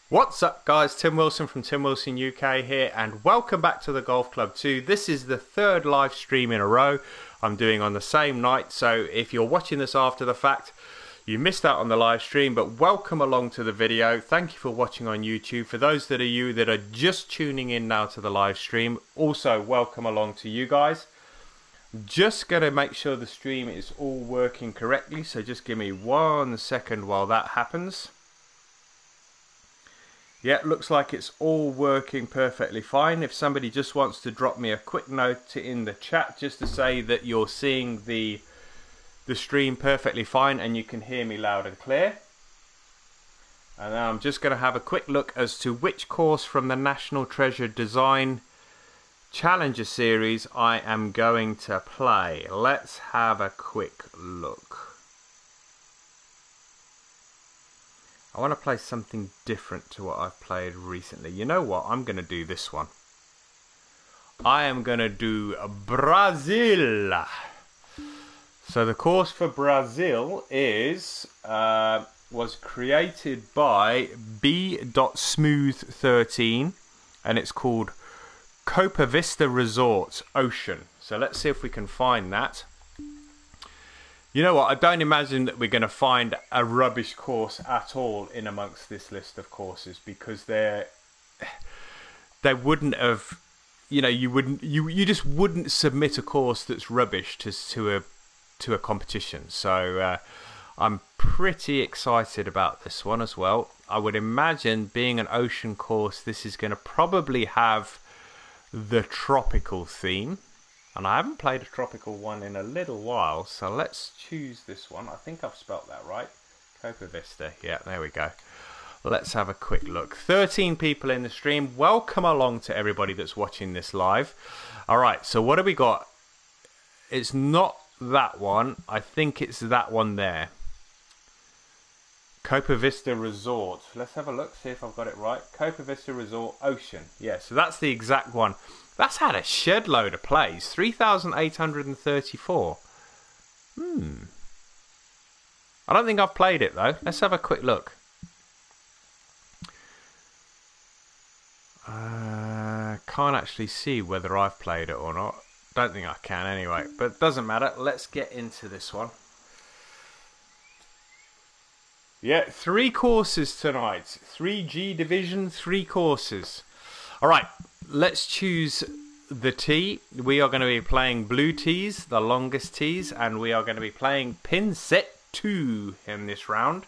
What's up guys, Tim Wilson from Tim Wilson UK here, and welcome back to the Golf Club 2. This is the third live stream in a row I'm doing on the same night, so if you're watching this after the fact, you missed out on the live stream, but welcome along to the video. Thank you for watching on YouTube. For those that are just tuning in now to the live stream, also welcome along to you guys. Just going to make sure the stream is all working correctly, so just give me 1 second while that happens. Yeah, looks like it's all working perfectly fine. If somebody just wants to drop me a quick note in the chat just to say that you're seeing the stream perfectly fine and you can hear me loud and clear. And now I'm just going to have a quick look as to which course from the National Treasure Design Challenger Series I am going to play. Let's have a quick look. I want to play something different to what I've played recently. You know what? I'm going to do this one. I am going to do Brazil. So the course for Brazil is was created by B.Smooth13 and it's called Copavista Resort Ocean. So let's see if we can find that. You know what, I don't imagine that we're going to find a rubbish course at all in amongst this list of courses, because they wouldn't have, you know, you just wouldn't submit a course that's rubbish to a competition. So I'm pretty excited about this one as well. I would imagine, being an ocean course, this is going to probably have the tropical theme. And I haven't played a tropical one in a little while, so let's choose this one. I think I've spelt that right. Copavista. Yeah, there we go. Let's have a quick look. 13 people in the stream. Welcome along to everybody that's watching this live. All right, so what have we got? It's not that one. I think it's that one there. Copavista Resort. Let's have a look, see if I've got it right. Copavista Resort Ocean. Yeah, so that's the exact one. That's had a shed load of plays. 3,834. I don't think I've played it though. Let's have a quick look. Can't actually see whether I've played it or not. Don't think I can anyway, but it doesn't matter. Let's get into this one. Yeah, 3 courses tonight. 3G division, 3 courses. All right, let's choose the tee. We are going to be playing blue tees, the longest tees, and we are going to be playing pin set 2 in this round.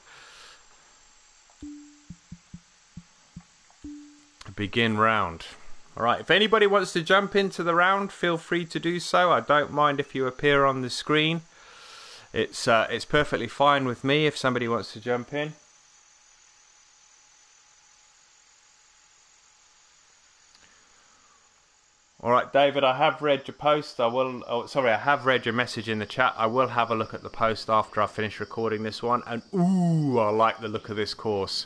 Begin round. All right, if anybody wants to jump into the round, feel free to do so. I don't mind if you appear on the screen. It's perfectly fine with me if somebody wants to jump in. All right, David, I have read your post. I have read your message in the chat. I will have a look at the post after I finish recording this one. And ooh, I like the look of this course.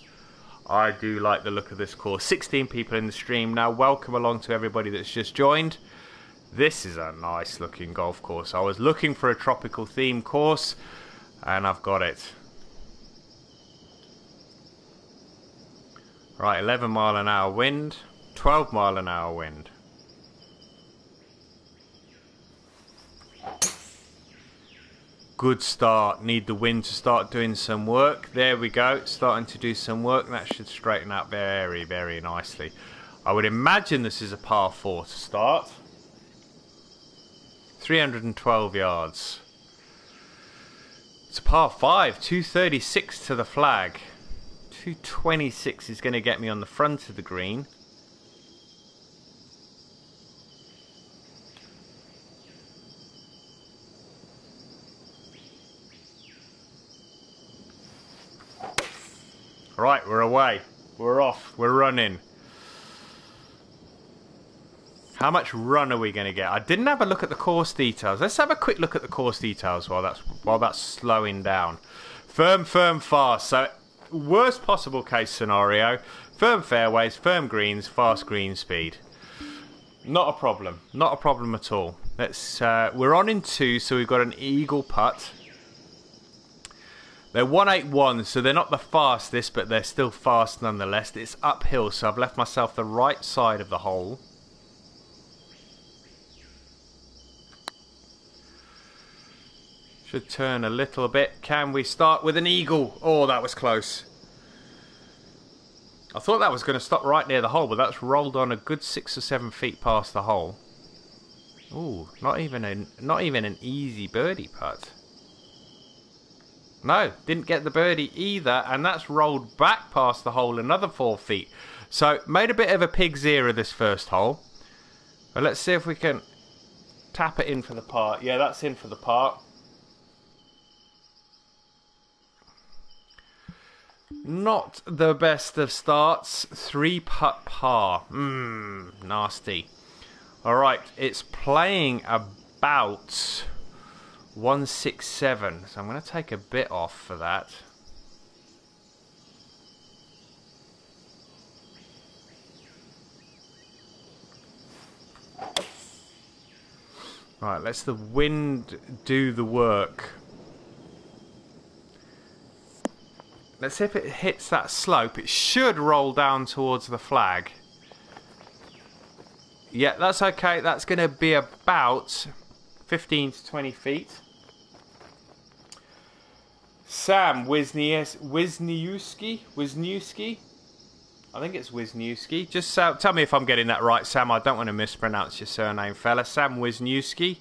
I do like the look of this course. 16 people in the stream now. Welcome along to everybody that's just joined. This is a nice looking golf course. I was looking for a tropical theme course and I've got it. Right, 11 mile an hour wind, 12 mile an hour wind. Good start. Need the wind to start doing some work. There we go. It's starting to do some work. That should straighten out very, very nicely. I would imagine this is a par 4 to start. 312 yards. It's a par 5. 236 to the flag. 226 is going to get me on the front of the green. Right, we're away. We're off. We're running. How much run are we going to get? I didn't have a look at the course details. Let's have a quick look at the course details while that's slowing down. Firm, fast. So, worst possible case scenario: firm fairways, firm greens, fast green speed. Not a problem. Not a problem at all. Let's. We're on in 2, so we've got an eagle putt. They're 181, so they're not the fastest, but they're still fast nonetheless. It's uphill, so I've left myself the right side of the hole. Should turn a little bit. Can we start with an eagle? Oh, that was close. I thought that was going to stop right near the hole, but that's rolled on a good 6 or 7 feet past the hole. Ooh, not even an easy birdie putt. No, didn't get the birdie either, and that's rolled back past the hole another 4 feet. So, made a bit of a pig's ear of this first hole. But let's see if we can tap it in for the par. Yeah, that's in for the par. Not the best of starts. 3-putt par. Nasty. Alright, it's playing about 167. So I'm going to take a bit off for that. Right, let's the wind do the work. Let's see if it hits that slope. It should roll down towards the flag. Yeah, that's okay. That's going to be about 15 to 20 feet. Sam Wisniewski? I think it's Wisniewski. Just tell me if I'm getting that right, Sam. I don't want to mispronounce your surname, fella. Sam Wisniewski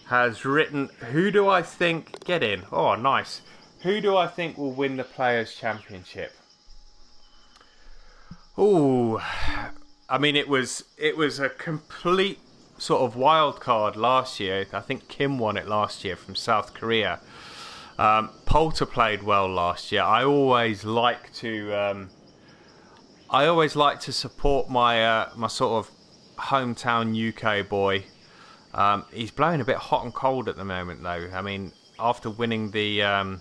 has written, who do I think... Get in. Oh, nice. Who do I think will win the Players' Championship? Ooh. I mean, it was a complete sort of wild card last year. I think Kim won it last year from South Korea. Poulter played well last year. I always like to support my my sort of hometown UK boy. He's blowing a bit hot and cold at the moment, though. I mean, after winning the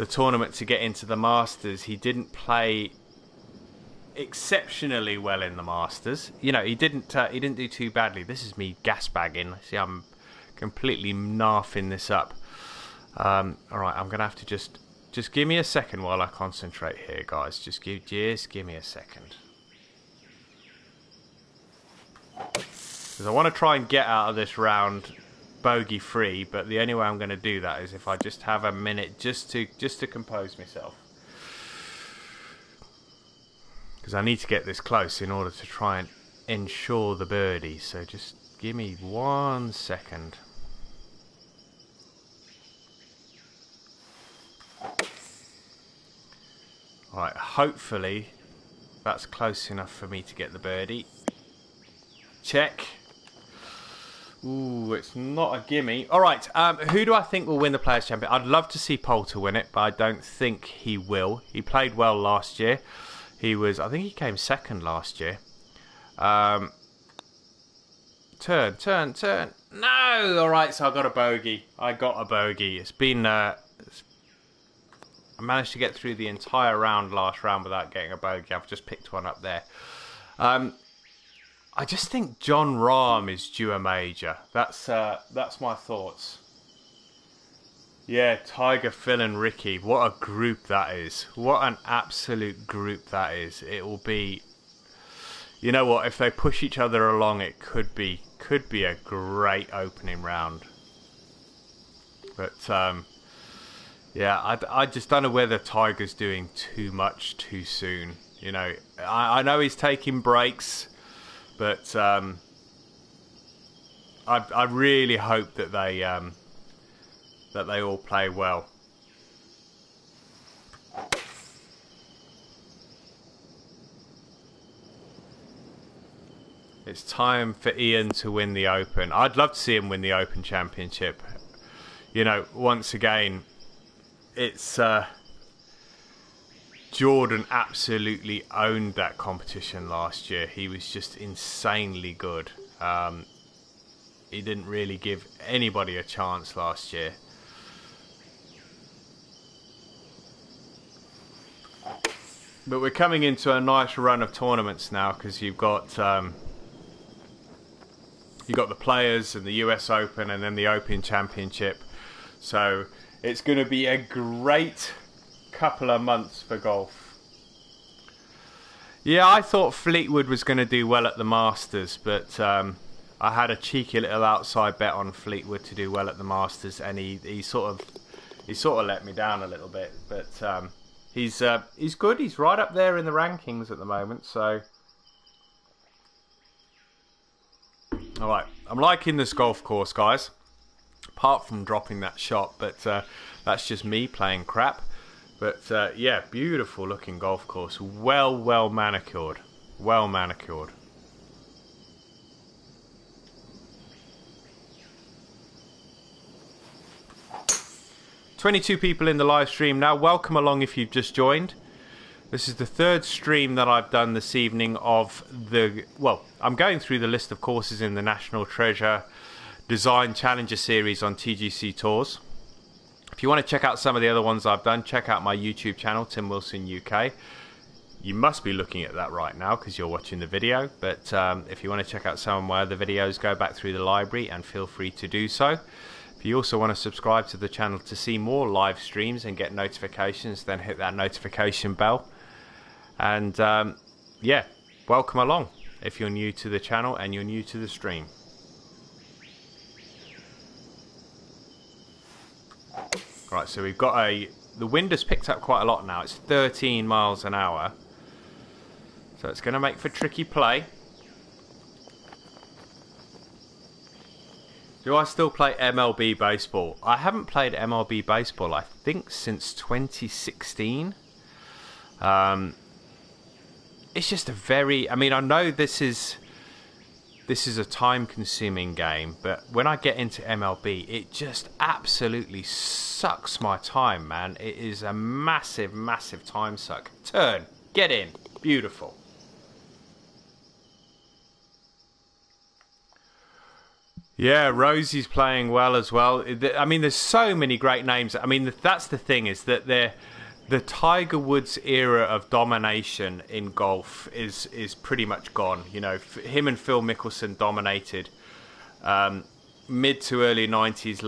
tournament to get into the Masters, he didn't play exceptionally well in the Masters. You know, he didn't do too badly. This is me gas bagging. See, I'm completely narfing this up. All right, I'm gonna have to just give me a second while I concentrate here, guys. Just give me a second. Because I want to try and get out of this round bogey free, but the only way I'm going to do that is if I just have a minute just to compose myself. Because I need to get this close in order to try and ensure the birdie. So just give me 1 second. Alright, hopefully that's close enough for me to get the birdie. Check. Ooh, it's not a gimme. Alright, who do I think will win the Players' Championship? I'd love to see Poulter win it, but I don't think he will. He played well last year. I think he came second last year. Turn. No! Alright, so I got a bogey. It's been... I managed to get through the entire last round without getting a bogey. I've just picked one up there. I just think John Rahm is due a major. That's my thoughts. Yeah, Tiger, Phil and Ricky. What a group that is. What an absolute group that is. It will be... You know what? If they push each other along, it could be a great opening round. But, yeah, I just don't know whether Tiger's doing too much too soon. You know, I know he's taking breaks... But I really hope that they all play well. It's time for Ian to win the Open. I'd love to see him win the Open Championship. You know, once again, it's Jordan absolutely owned that competition last year. He was just insanely good. He didn't really give anybody a chance last year. But we're coming into a nice run of tournaments now because you've got You got the Players and the US Open and then the Open Championship. So it's going to be a great couple of months for golf. Yeah, I thought Fleetwood was going to do well at the Masters, but I had a cheeky little outside bet on Fleetwood to do well at the Masters, and he sort of let me down a little bit. But he's good. He's right up there in the rankings at the moment. So, all right, I'm liking this golf course, guys. Apart from dropping that shot, but that's just me playing crap. But yeah, beautiful looking golf course. Well manicured. Well manicured. "22 people in the live stream now. Welcome along if you've just joined. This is the third stream that I've done this evening of the... Well, I'm going through the list of courses in the National Treasure Design Challenger Series on TGC Tours. If you want to check out some of the other ones I've done, check out my YouTube channel, Tim Wilson UK. You must be looking at that right now because you're watching the video. But if you want to check out some of my other videos, go back through the library and feel free to do so. If you also want to subscribe to the channel to see more live streams and get notifications, then hit that notification bell. And yeah, welcome along if you're new to the channel and you're new to the stream. Right, so we've got the wind has picked up quite a lot now. It's 13 miles an hour. So it's going to make for tricky play. Do I still play MLB baseball? I haven't played MLB baseball, I think, since 2016. It's just a very... I mean, I know this is a time-consuming game, but when I get into MLB, it just absolutely sucks my time, man. It is a massive, massive time suck. Turn. Get in. Beautiful. Yeah, Rosie's playing well as well. I mean, there's so many great names. I mean, that's the thing, is that the Tiger Woods era of domination in golf is pretty much gone. You know, him and Phil Mickelson dominated mid to late 90s,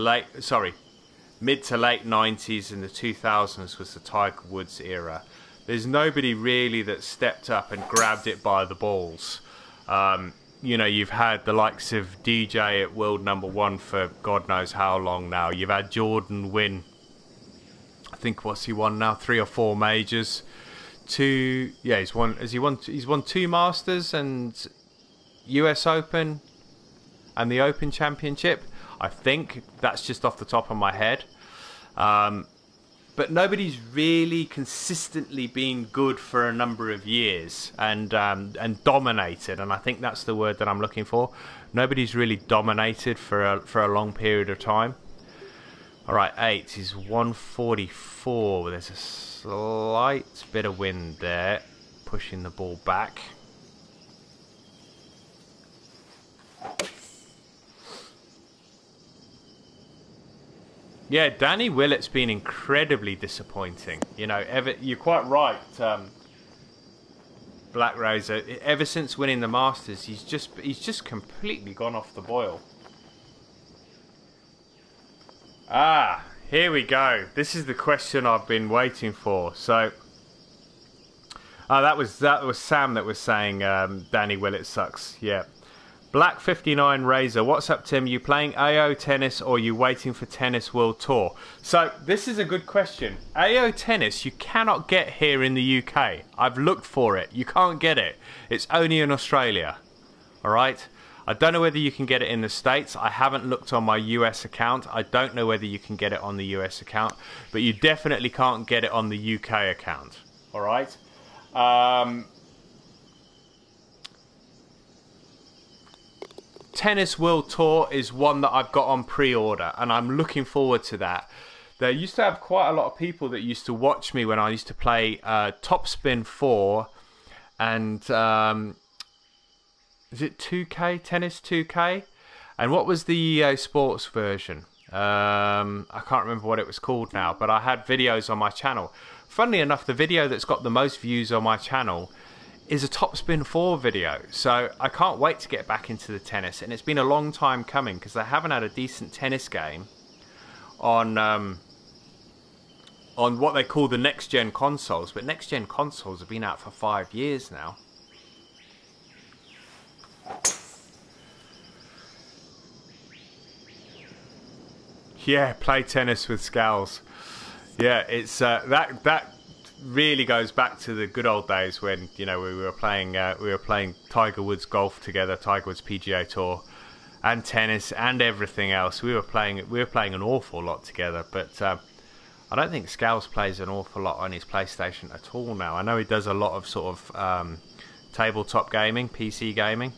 and the 2000s was the Tiger Woods era. There's nobody really that stepped up and grabbed it by the balls. You know, you've had the likes of DJ at world #1 for God knows how long now. You've had Jordan win, I think, what's he won now? 3 or 4 majors. He's won 2 Masters and US Open and the Open Championship. I think that's just off the top of my head. But nobody's really consistently been good for a number of years and dominated, and I think that's the word that I'm looking for. Nobody's really dominated for a long period of time. All right, 8 is 144. There's a slight bit of wind there, pushing the ball back. Yeah, Danny Willett's been incredibly disappointing. You know, you're quite right, Black Razor. Ever since winning the Masters, he's just completely gone off the boil. Ah, here we go. This is the question I've been waiting for. So, that was Sam that was saying Danny Willett sucks. Yeah. Black 59 Razor, what's up, Tim? You playing AO tennis or you waiting for Tennis World Tour? So this is a good question. AO tennis you cannot get here in the UK. I've looked for it. You can't get it. It's only in Australia. All right. I don't know whether you can get it in the States. I haven't looked on my US account. I don't know whether you can get it on the US account, but you definitely can't get it on the UK account. All right. Tennis World Tour is one that I've got on pre-order, and I'm looking forward to that. There used to have quite a lot of people that used to watch me when I used to play Topspin 4 and is it 2K? Tennis 2K? And what was the EA Sports version? I can't remember what it was called now, but I had videos on my channel. Funnily enough, the video that's got the most views on my channel is a Topspin 4 video. So I can't wait to get back into the tennis, and it's been a long time coming because they haven't had a decent tennis game on what they call the next gen consoles. But next gen consoles have been out for 5 years now. Yeah, play tennis with Scals. Yeah, it's that really goes back to the good old days when, you know, we were playing Tiger Woods golf together, Tiger Woods PGA Tour, and tennis and everything else. We were playing an awful lot together, but I don't think Scals plays an awful lot on his PlayStation at all now. I know he does a lot of sort of tabletop gaming, PC gaming,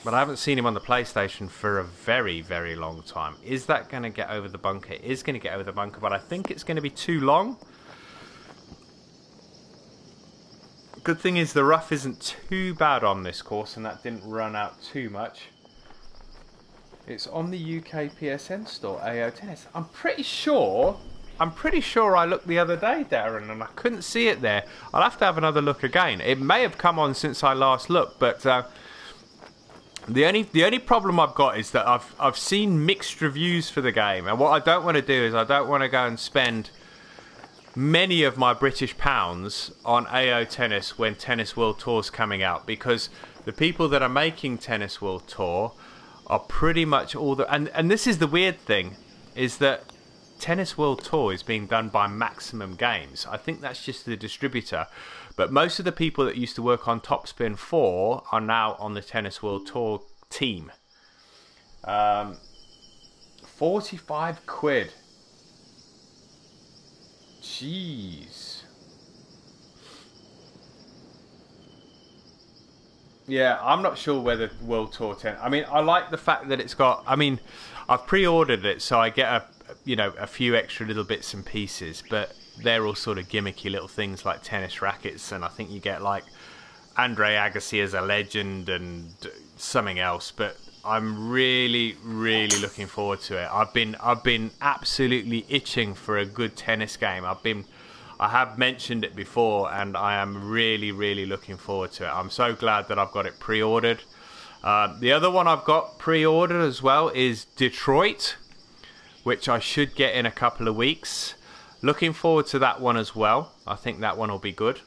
but I haven't seen him on the PlayStation for a very, very long time. Is that going to get over the bunker? It is going to get over the bunker, but I think it's going to be too long. Good thing is the rough isn't too bad on this course, and that didn't run out too much. It's on the UK PSN store, AO Tennis. I'm pretty sure I looked the other day, Darren, and I couldn't see it there. I'll have to have another look again. It may have come on since I last looked, but the only problem I've got is that I've seen mixed reviews for the game, and what I don't want to do is I don't want to go and spend many of my British pounds on AO Tennis when Tennis World Tour's coming out, because the people that are making Tennis World Tour are pretty much all the... And this is the weird thing, is that Tennis World Tour is being done by Maximum Games. I think that's just the distributor. But most of the people that used to work on Topspin 4 are now on the Tennis World Tour team. 45 quid. Jeez. Yeah, I'm not sure whether World Tour 10... I mean, I like the fact that it's got... I mean, I've pre-ordered it, so I get a few extra little bits and pieces, but they're all sort of gimmicky little things like tennis rackets, and I think you get like Andre Agassi as a legend and something else. But I'm really, really looking forward to it. I've been absolutely itching for a good tennis game. I have mentioned it before, and I am really, really looking forward to it. I'm so glad that I've got it pre-ordered. The other one I've got pre-ordered as well is Detroit, which I should get in a couple of weeks. Looking forward to that one as well. I think that one will be good.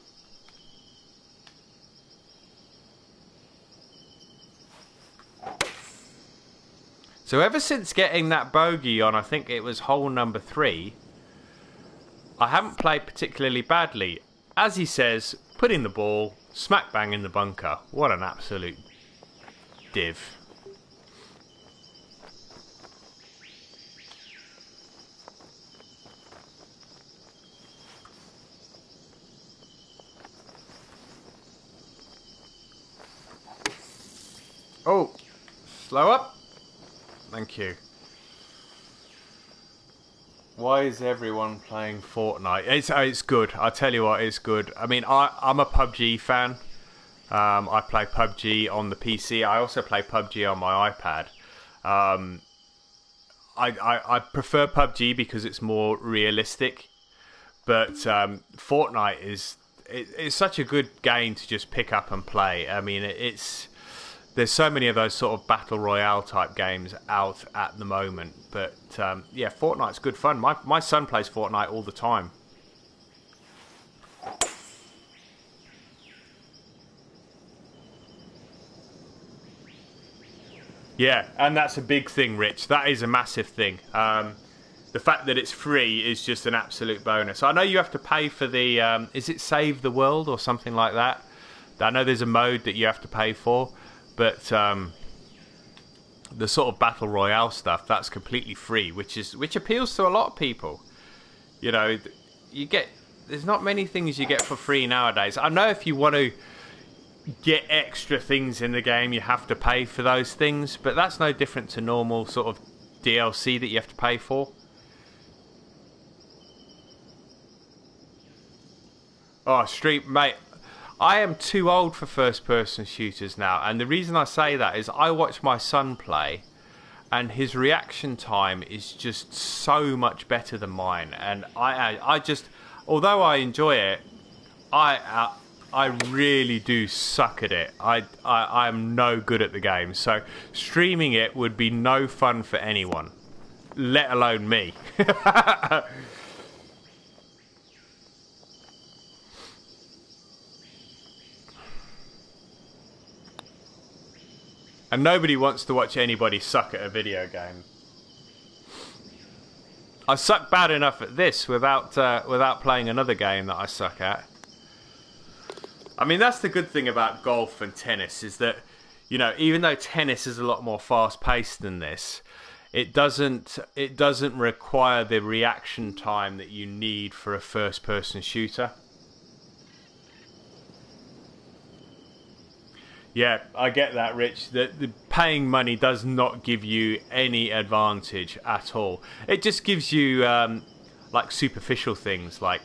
So ever since getting that bogey on, I think it was hole number 3, I haven't played particularly badly. As he says, putting the ball smack bang in the bunker. What an absolute div. Oh, slow up. Thank you. Why is everyone playing Fortnite? It's good. I tell you what, it's good. I mean, I'm a PUBG fan. I play PUBG on the PC. I also play PUBG on my iPad. I prefer PUBG because it's more realistic. But Fortnite it's such a good game to just pick up and play. I mean, there's so many of those sort of battle royale type games out at the moment, but yeah, Fortnite's good fun. My son plays Fortnite all the time. Yeah, and that's a big thing, Rich. That is a massive thing. The fact that it's free is just an absolute bonus. I know you have to pay for the is it Save the World or something like that? I know there's a mode that you have to pay for. But the sort of battle royale stuff, that's completely free, which appeals to a lot of people. You know, there's not many things you get for free nowadays. I know if you want to get extra things in the game, you have to pay for those things, but that's no different to normal sort of DLC that you have to pay for. Oh, Street, mate. I am too old for first-person shooters now, and the reason I say that is I watch my son play, and his reaction time is just so much better than mine. And I just, although I enjoy it, I really do suck at it. I'm no good at the game, so streaming it would be no fun for anyone, let alone me. And nobody wants to watch anybody suck at a video game. I suck bad enough at this without playing another game that I suck at. I mean, that's the good thing about golf and tennis is that, you know, even though tennis is a lot more fast-paced than this, it doesn't require the reaction time that you need for a first-person shooter. Yeah, I get that, Rich. The paying money does not give you any advantage at all. It just gives you like superficial things like,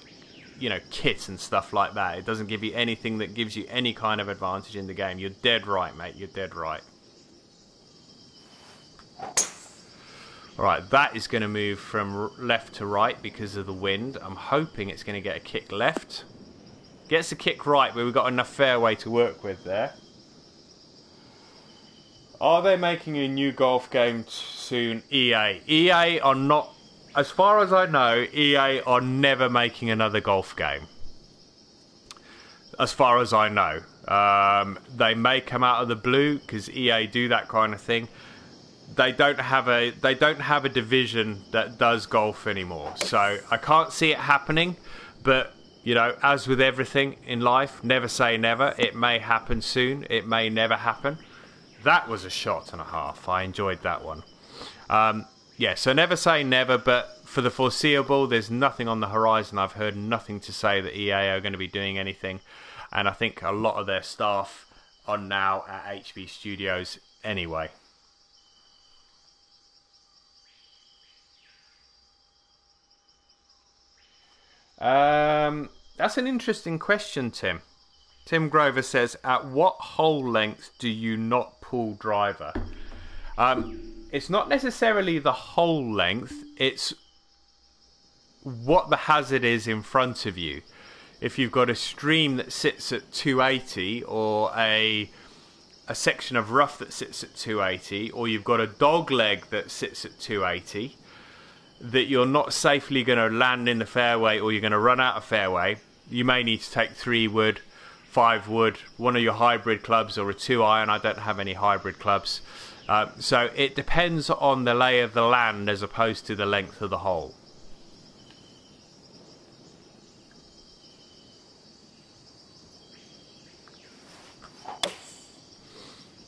you know, kit and stuff like that. It doesn't give you anything that gives you any kind of advantage in the game. You're dead right, mate. You're dead right. Alright, that is going to move from left to right because of the wind. I'm hoping it's going to get a kick left. Gets a kick right, but we've got enough fairway to work with there. Are they making a new golf game soon? EA. EA are not, as far as I know, EA are never making another golf game. As far as I know. They may come out of the blue because EA do that kind of thing. They don't have a division that does golf anymore. So I can't see it happening, but you know, as with everything in life, never say never. It may happen soon. It may never happen. That was a shot and a half. I enjoyed that one. Yeah, so never say never, but for the foreseeable, there's nothing on the horizon. I've heard nothing to say that EA are going to be doing anything. And I think a lot of their staff are now at HB Studios anyway. That's an interesting question, Tim. Tim Grover says, at what hole length do you not pull driver? It's not necessarily the hole length, it's what the hazard is in front of you. If you've got a stream that sits at 280 or a section of rough that sits at 280, or you've got a dog leg that sits at 280, that you're not safely going to land in the fairway or you're going to run out of fairway, you may need to take 3 wood, 5 wood, one of your hybrid clubs or a 2-iron. I don't have any hybrid clubs. So it depends on the lay of the land as opposed to the length of the hole.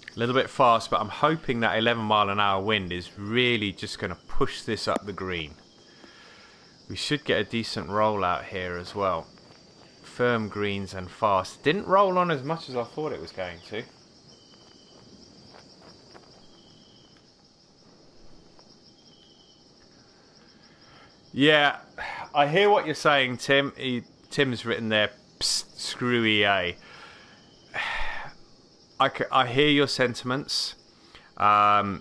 A little bit fast, but I'm hoping that 11 mile an hour wind is really just going to push this up the green. We should get a decent roll out here as well. Firm greens and fast. Didn't roll on as much as I thought it was going to. Yeah, I hear what you're saying, Tim. Tim's written there, psst, screw EA. I hear your sentiments. From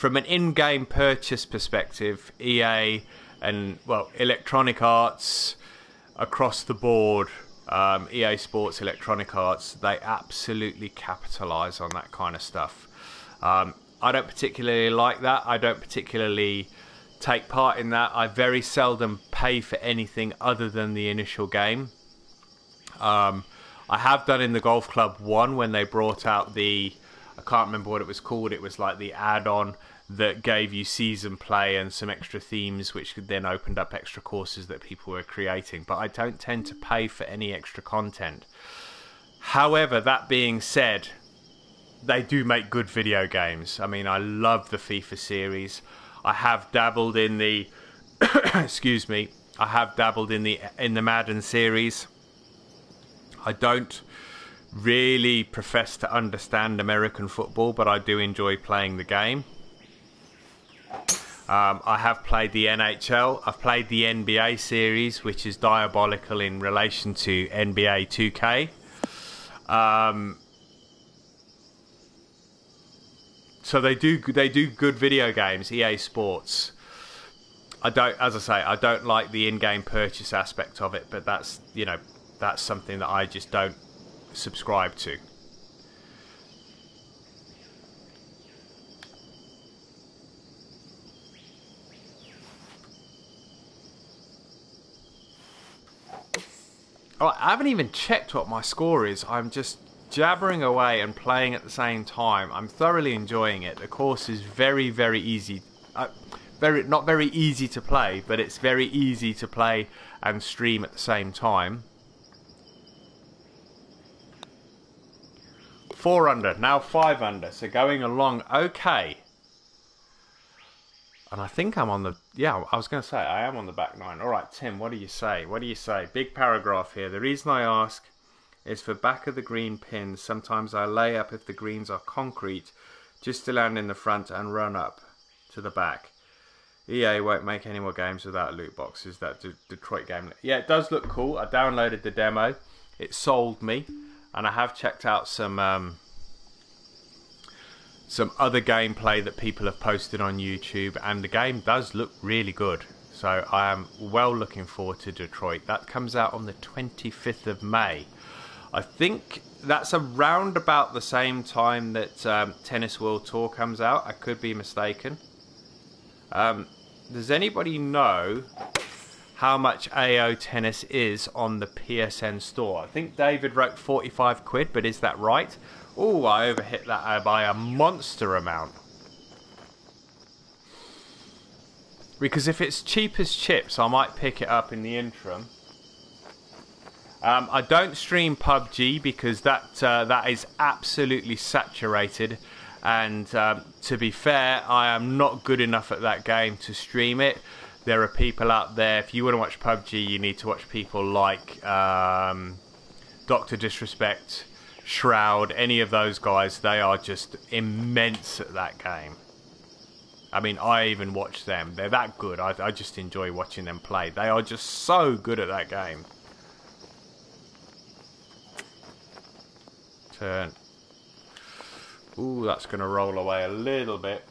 an in-game purchase perspective, EA and, well, Electronic Arts across the board, EA Sports, Electronic Arts, they absolutely capitalise on that kind of stuff. I don't particularly like that. I don't particularly take part in that. I very seldom pay for anything other than the initial game. I have done in the Golf Club 1 when they brought out the, I can't remember what it was called, it was like the add-on that gave you season play and some extra themes, which then opened up extra courses that people were creating. But I don't tend to pay for any extra content. However, that being said, they do make good video games. I mean, I love the FIFA series. I have dabbled in the excuse me, I have dabbled in the Madden series. I don't really profess to understand American football, but I do enjoy playing the game. I have played the NHL. I've played the NBA series, which is diabolical in relation to NBA 2K. So they do good video games, EA Sports. I don't, as I say, I don't like the in-game purchase aspect of it, but that's, you know, that's something that I just don't subscribe to. Oh, I haven't even checked what my score is. I'm just jabbering away and playing at the same time. I'm thoroughly enjoying it. The course is very, very easy. Not very easy to play, but it's very easy to play and stream at the same time. 4 under, now 5 under, so going along okay. And I think I'm on the... Yeah, I was going to say, I am on the back 9. Alright, Tim, what do you say? What do you say? Big paragraph here. The reason I ask is for back of the green pins. Sometimes I lay up if the greens are concrete, just to land in the front and run up to the back. EA won't make any more games without loot boxes. That Detroit game... Yeah, it does look cool. I downloaded the demo. It sold me. And I have checked out some other gameplay that people have posted on YouTube, and the game does look really good. So I am well looking forward to Detroit. That comes out on the 25th of May. I think that's around about the same time that Tennis World Tour comes out. I could be mistaken. Does anybody know how much AO Tennis is on the PSN store? I think David wrote 45 quid, but is that right? Oh, I overhit that by a monster amount. Because if it's cheap as chips, I might pick it up in the interim. I don't stream PUBG because that is absolutely saturated. And to be fair, I am not good enough at that game to stream it. There are people out there, if you want to watch PUBG, you need to watch people like Dr. Disrespect, Shroud, any of those guys. They are just immense at that game. I mean, I even watch them. They're that good. I just enjoy watching them play. They are just so good at that game. Turn. Ooh, that's going to roll away a little bit.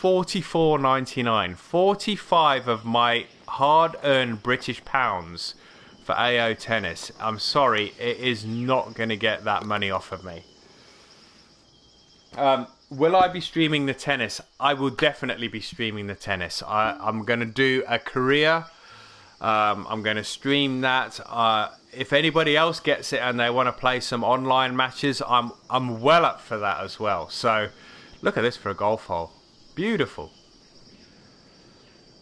$44.99. 45 of my hard-earned British pounds for AO Tennis. I'm sorry, it is not going to get that money off of me. Will I be streaming the tennis? I will definitely be streaming the tennis. I'm going to do a career. I'm going to stream that. If anybody else gets it and they want to play some online matches, I'm well up for that as well. So, look at this for a golf hole. Beautiful.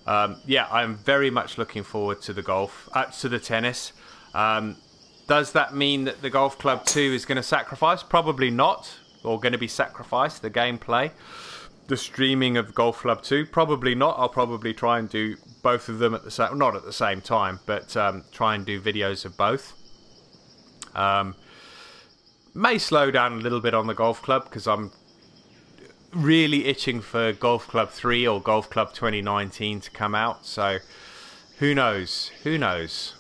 Yeah, I'm very much looking forward to the to the tennis. Does that mean that the Golf Club 2 is going to sacrifice? Probably not. Or going to be sacrificed, the gameplay. The streaming of Golf Club 2? Probably not. I'll probably try and do both of them at the same... Not at the same time, but try and do videos of both. May slow down a little bit on the Golf Club, because I'm really itching for Golf Club 3 or Golf Club 2019 to come out. So, who knows? Who knows?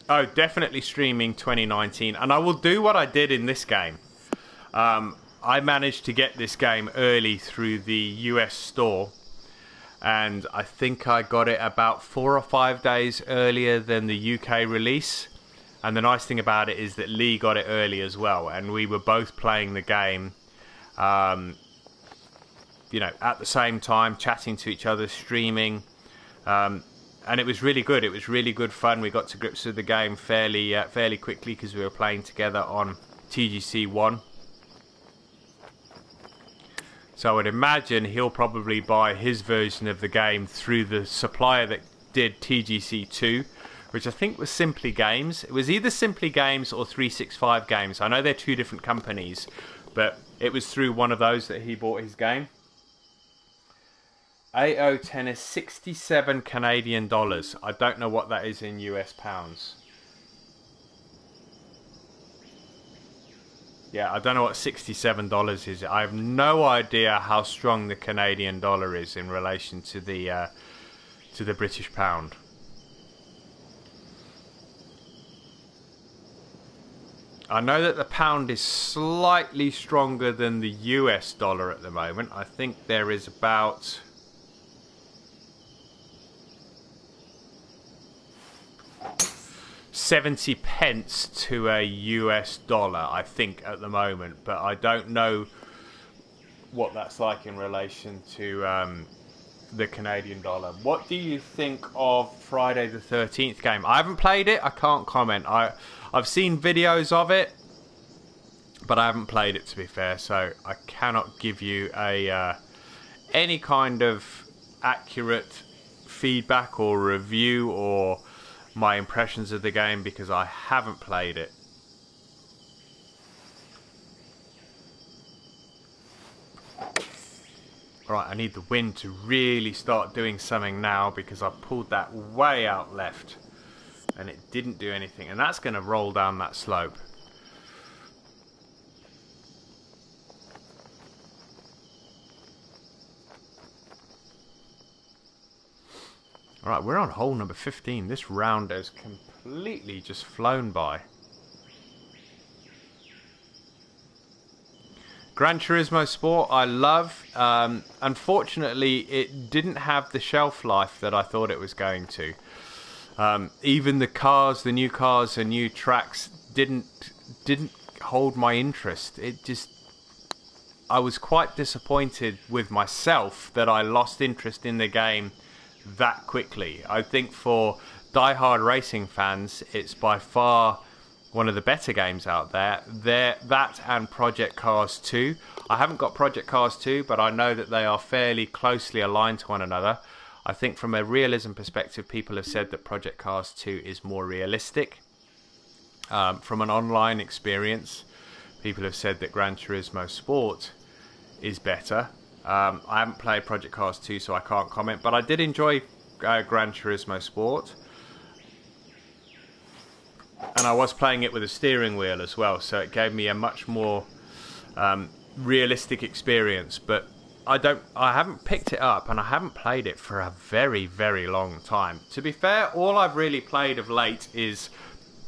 Oh, definitely streaming 2019. And I will do what I did in this game. I managed to get this game early through the US store. And I think I got it about 4 or 5 days earlier than the UK release. And the nice thing about it is that Lee got it early as well. And we were both playing the game, you know, at the same time, chatting to each other, streaming. And it was really good. It was really good fun. We got to grips with the game fairly quickly because we were playing together on TGC 1. So I would imagine he'll probably buy his version of the game through the supplier that did TGC 2, which I think was Simply Games. It was either Simply Games or 365 Games. I know they're two different companies, but it was through one of those that he bought his game. AO Tennis, 67 Canadian dollars. I don't know what that is in US pounds. Yeah, I don't know what $67 is. I have no idea how strong the Canadian dollar is in relation to the British pound. I know that the pound is slightly stronger than the US dollar at the moment. I think there is about 70 pence to a US dollar, I think, at the moment. But I don't know what that's like in relation to the Canadian dollar. What do you think of Friday the 13th game? I haven't played it. I can't comment. I've seen videos of it, but I haven't played it, to be fair. So I cannot give you a any kind of accurate feedback or review or my impressions of the game because I haven't played it. Right, I need the wind to really start doing something now because I pulled that way out left and it didn't do anything, and that's going to roll down that slope. Alright, we're on hole number 15. This round has completely just flown by. Gran Turismo Sport, I love. Unfortunately, it didn't have the shelf life that I thought it was going to. Even the cars, the new cars and new tracks didn't hold my interest. I was quite disappointed with myself that I lost interest in the game that quickly. I think for die-hard racing fans, it's by far one of the better games out there. That and Project Cars 2. I haven't got Project Cars 2, but I know that they are fairly closely aligned to one another. I think from a realism perspective, people have said that Project Cars 2 is more realistic. From an online experience, people have said that Gran Turismo Sport is better. I haven't played Project Cars 2, so I can't comment, but I did enjoy Gran Turismo Sport. And I was playing it with a steering wheel as well, so it gave me a much more realistic experience. But I haven't picked it up, and I haven't played it for a very, very long time. To be fair, all I've really played of late is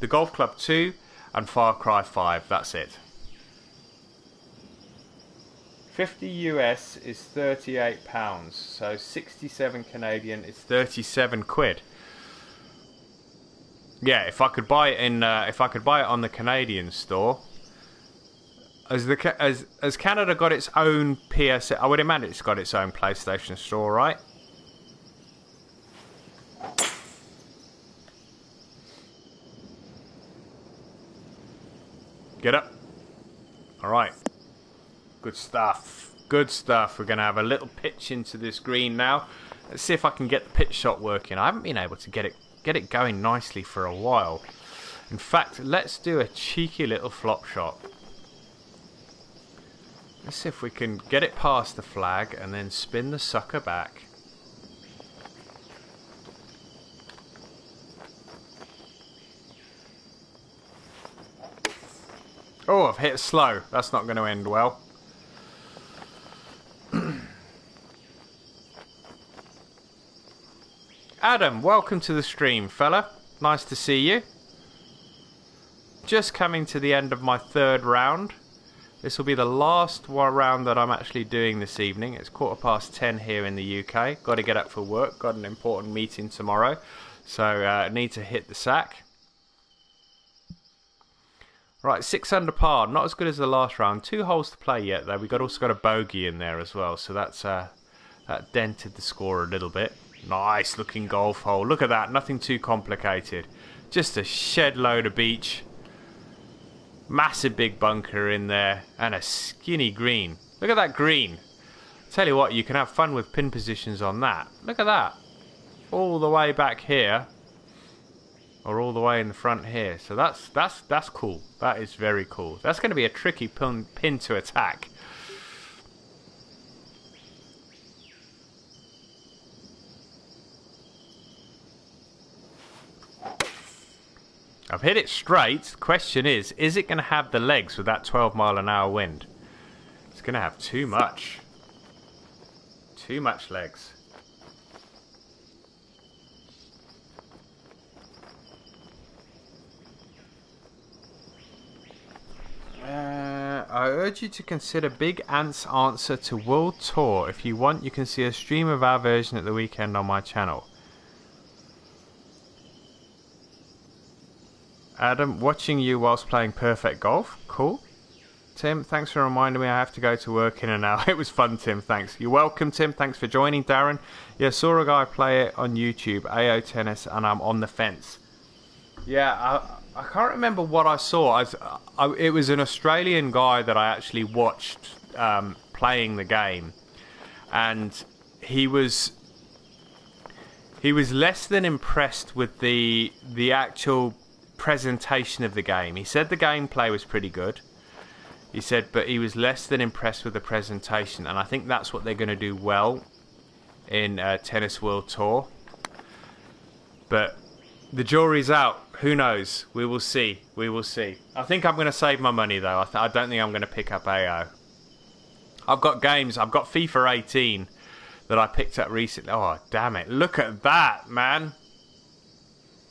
the Golf Club 2 and Far Cry 5. That's it. 50 US is £38, so 67 Canadian is 37 quid. Yeah, if I could buy it on the Canadian store, as Canada got its own PS, I would imagine it's got its own PlayStation store, right? Get up. All right. Good stuff. Good stuff. We're going to have a little pitch into this green now. Let's see if I can get the pitch shot working. I haven't been able to get it going nicely for a while. In fact, let's do a cheeky little flop shot. Let's see if we can get it past the flag and then spin the sucker back. Oh, I've hit slow. That's not going to end well. Adam, welcome to the stream, fella. Nice to see you. Just coming to the end of my third round. This will be the last round that I'm actually doing this evening. It's 10:15 here in the UK. Got to get up for work. Got an important meeting tomorrow. So need to hit the sack. Right, 6 under par. Not as good as the last round. 2 holes to play yet, though. We've also got a bogey in there as well. So that dented the score a little bit. Nice looking golf hole. Look at that. Nothing too complicated. Just a shed load of beach. Massive big bunker in there. And a skinny green. Look at that green. Tell you what, you can have fun with pin positions on that. Look at that. All the way back here. Or all the way in the front here. So that's cool. That is very cool. That's going to be a tricky pin to attack. I've hit it straight. The question is it going to have the legs with that 12-mile-an-hour wind? It's going to have too much. Too much legs. urge you to consider Big Ant's answer to World Tour. If you want, you can see a stream of our version at the weekend on my channel. Adam, watching you whilst playing perfect golf. Cool. Tim, thanks for reminding me I have to go to work in an hour. It was fun, Tim, thanks. You're welcome, Tim. Thanks for joining, Darren. Yeah, saw a guy play it on YouTube, AO Tennis, and I'm on the fence. Yeah, I can't remember what I saw. It was an Australian guy that I actually watched playing the game. And he was less than impressed with the actual presentation of the game. He said the gameplay was pretty good. He said, but he was less than impressed with the presentation, and I think that's what they're going to do well in Tennis World Tour. But the jury's out. Who knows? We will see. We will see. I think I'm going to save my money, though. I don't think I'm going to pick up AO. I've got games. I've got FIFA 18 that I picked up recently. Oh, damn it. Look at that, man.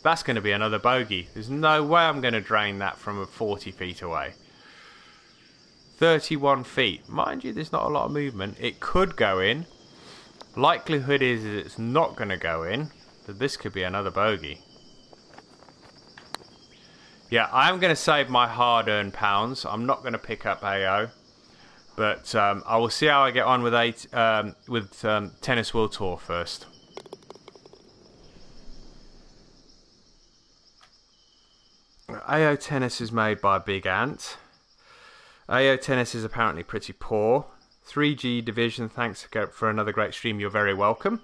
That's going to be another bogey. There's no way I'm going to drain that from 40 feet away. 31 feet. Mind you, there's not a lot of movement. It could go in. Likelihood is it's not going to go in. But this could be another bogey. Yeah, I am going to save my hard-earned pounds. I'm not going to pick up AO. But I will see how I get on with Tennis World Tour first. AO Tennis is made by Big Ant. AO Tennis is apparently pretty poor. 3G Division, thanks for another great stream. You're very welcome.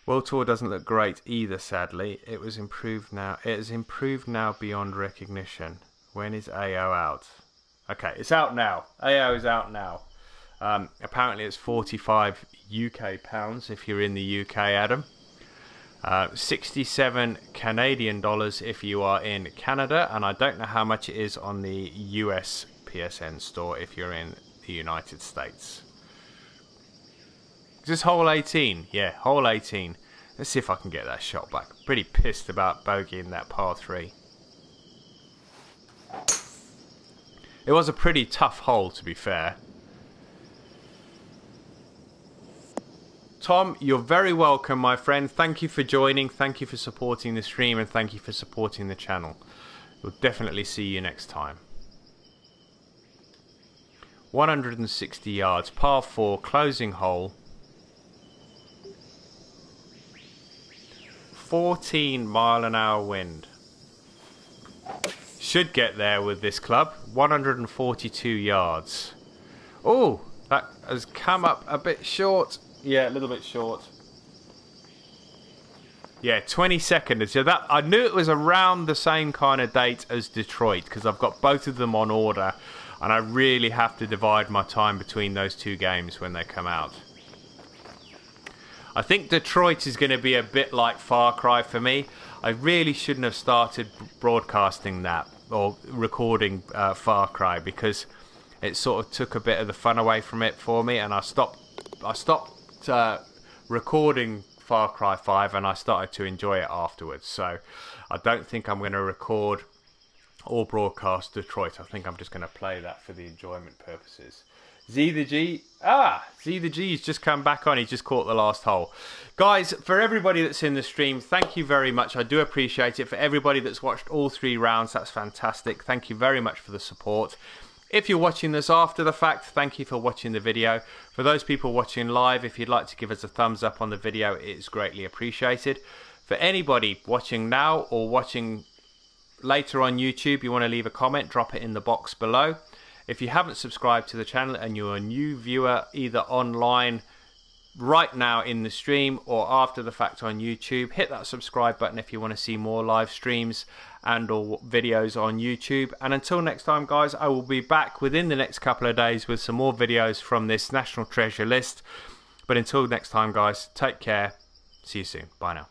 World Tour doesn't look great either, sadly. It was improved now. It has improved now beyond recognition. When is AO out? Okay, it's out now. AO is out now. Apparently it's 45 UK pounds if you're in the UK, Adam. 67 Canadian dollars if you are in Canada, and I don't know how much it is on the US PSN store if you're in the United States. Is this hole 18? Yeah, hole 18. Let's see if I can get that shot back. Pretty pissed about bogeying that par 3. It was a pretty tough hole, to be fair. Tom, you're very welcome, my friend. Thank you for joining. Thank you for supporting the stream, and thank you for supporting the channel. We'll definitely see you next time. 160 yards, par 4, closing hole. 14-mile-an-hour wind. Should get there with this club. 142 yards. Oh, that has come up a bit short. Yeah, a little bit short. Yeah, 22nd. So that, I knew it was around the same kind of date as Detroit, because I've got both of them on order, and I really have to divide my time between those two games when they come out. I think Detroit is going to be a bit like Far Cry for me. I really shouldn't have started broadcasting that or recording Far Cry, because it sort of took a bit of the fun away from it for me, and I stopped recording Far Cry 5 and I started to enjoy it afterwards. So I don't think I'm going to record or broadcast Detroit. I think I'm just going to play that for the enjoyment purposes. Z the G's just come back on. He just caught the last hole. Guys, for everybody that's in the stream, thank you very much. I do appreciate it. For everybody that's watched all 3 rounds, that's fantastic. Thank you very much for the support. If you're watching this after the fact, thank you for watching the video. For those people watching live, if you'd like to give us a thumbs up on the video, it's greatly appreciated. For anybody watching now or watching later on YouTube, you want to leave a comment, drop it in the box below. If you haven't subscribed to the channel and you're a new viewer, either online right now in the stream or after the fact on YouTube, hit that subscribe button if you want to see more live streams and or videos on YouTube. And until next time, guys, I will be back within the next couple of days with some more videos from this National Treasure list. But until next time, guys, take care. See you soon. Bye now.